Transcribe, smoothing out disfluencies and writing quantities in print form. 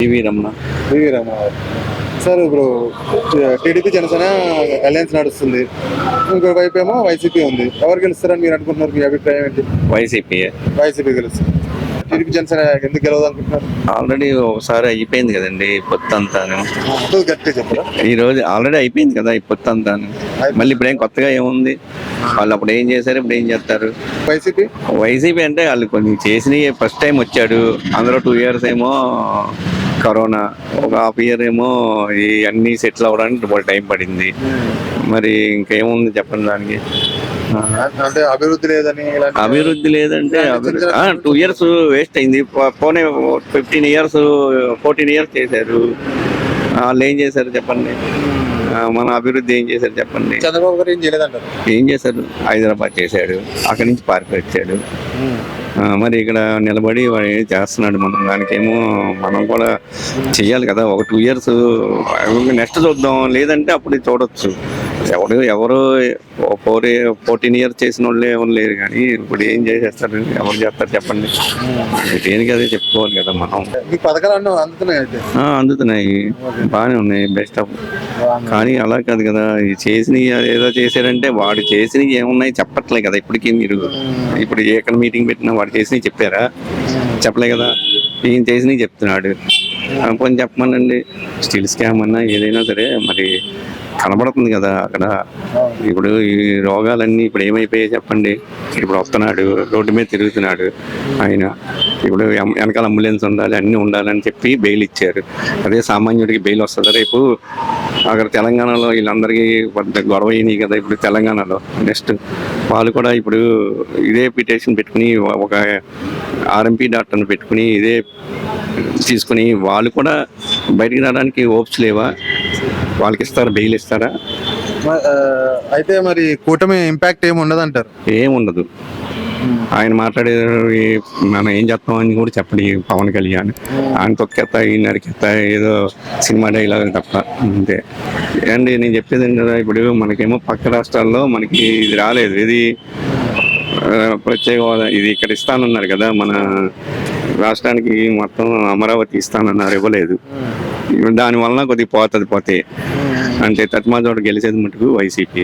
వివి రమణ. వివి Ramana sir. ఇప్పుడు TDP Janasena alliance నడుస్తుంది, ఇంకో వైపు ఏమో వైసీపీ ఉంది. ఎవరు గెలుస్తారని మీరు అనుకుంటున్నారు? మీ అభిప్రాయం ఏంటి? వైసీపీ. వైసీపీ గెలుస్తుంది. టీడీపీ జనసేన ఎందుకు గెలవదు అనుకుంటున్నారు? ఆల్రెడీ ఒకసారి అయిపోయింది కదండి ఈ పొత్తు అంతాను. గట్టిగా చెప్పరా? ఈ రోజు ఆల్రెడీ అయిపోయింది కదా ఈ పొత్తు అంతాను. మళ్ళీ ఇప్పుడు ఏం కొత్తగా ఏముంది? వాళ్ళు అప్పుడు ఏం చేశారు, ఇప్పుడు ఏం చేస్తారు? వైసీపీ అంటే వాళ్ళు కొన్ని చేసినవి. ఫస్ట్ టైం వచ్చాడు, అందులో 2 years ఏమో కరోనా, ఒక ½ year ఏమో ఈ అన్ని సెటిల్ అవ్వడానికి వాళ్ళు టైం పడింది. మరి ఇంకేముంది చెప్పండి దానికి? అంటే అభివృద్ధి లేదని, అభివృద్ధి లేదంటే 2 years వేస్ట్ అయింది. పోనీ 15 years 14 years చేశారు. వాళ్ళు ఏం చేశారు చెప్పండి? మన అభివృద్ధి ఏం చేశారు చెప్పండి? చంద్రబాబు గారు ఏం చేయలేదంటారు. ఏం చేశారు? హైదరాబాద్ చేశాడు, అక్కడి నుంచి పార్క్ వచ్చాడు. మరి ఇక్కడ నిలబడి వాడు ఏం చేస్తున్నాడు? మనం దానికేమో మనం కూడా చెయ్యాలి కదా. ఒక 2 years నెక్స్ట్ చూద్దాం, లేదంటే అప్పుడు చూడొచ్చు. ఎవరు 14 years చేసిన వాళ్ళే ఎవరు లేరు, కానీ ఇప్పుడు ఏం చేసేస్తారు? ఎవరు చేస్తారు చెప్పండి? దేనికి అదే చెప్పుకోవాలి కదా మనం. అందుతున్నాయి, బాగానే ఉన్నాయి, బెస్ట్ ఆఫ్. కానీ అలా కాదు కదా, ఈ చేసినవి ఏదో చేశారంటే వాడు చేసినవి ఏమున్నాయి చెప్పట్లే కదా ఇప్పటికీ. మీరు ఇప్పుడు ఎక్కడ మీటింగ్ పెట్టినా వాడు చేసినవి చెప్పారా? చెప్పలే కదా. ఈయన చేసినవి చెప్తున్నాడు. కొంచెం చెప్పమనండి. స్టీల్ స్కామ్ అన్నా ఏదైనా సరే మరి కనబడుతుంది కదా అక్కడ. ఇప్పుడు ఈ రోగాలన్నీ ఇప్పుడు ఏమైపోయాయి చెప్పండి? ఇప్పుడు వస్తున్నాడు, రోడ్డు మీద తిరుగుతున్నాడు ఆయన. ఇప్పుడు వెనకాల అంబులెన్స్ ఉండాలి, అన్నీ ఉండాలని చెప్పి బెయిల్ ఇచ్చారు. అదే సామాన్యుడికి బెయిల్ వస్తుంది రేపు? అక్కడ తెలంగాణలో వీళ్ళందరికీ పెద్ద గొడవ అయినాయి కదా ఇప్పుడు తెలంగాణలో. నెక్స్ట్ వాళ్ళు కూడా ఇప్పుడు ఇదే పిటిషన్ పెట్టుకుని, ఒక ఆర్ఎంపీ డాక్టర్ని పెట్టుకుని ఇదే తీసుకుని వాళ్ళు కూడా బయటికి రావడానికి హోప్స్ లేవా? వాళ్ళకి ఇస్తారా? బెయిల్ ఇస్తారా? అయితే మరి కూటమి ఇంపాక్ట్ ఏమి ఉండదు అంటారు? ఏముండదు. ఆయన మాట్లాడేది మనం ఏం చేస్తామని కూడా చెప్పండి. పవన్ కళ్యాణ్ ఆయన తొక్కేస్తా, ఈ నరికేస్తా, ఏదో సినిమా డైలాగ్ తప్ప అంతే. అండి నేను చెప్పేది ఏంటంటే, ఇప్పుడు మనకేమో పక్క రాష్ట్రాల్లో మనకి ఇది రాలేదు. ఇది ప్రత్యేక హోదా ఇది ఇక్కడ ఇస్తానన్నారు కదా, మన రాష్ట్రానికి మొత్తం అమరావతి ఇస్తానన్నారు, ఇవ్వలేదు. దానివల్ల కొద్దిగా పోతే అంతే. తత్మా చోట గెలిచేది మటుకు వైసీపీ.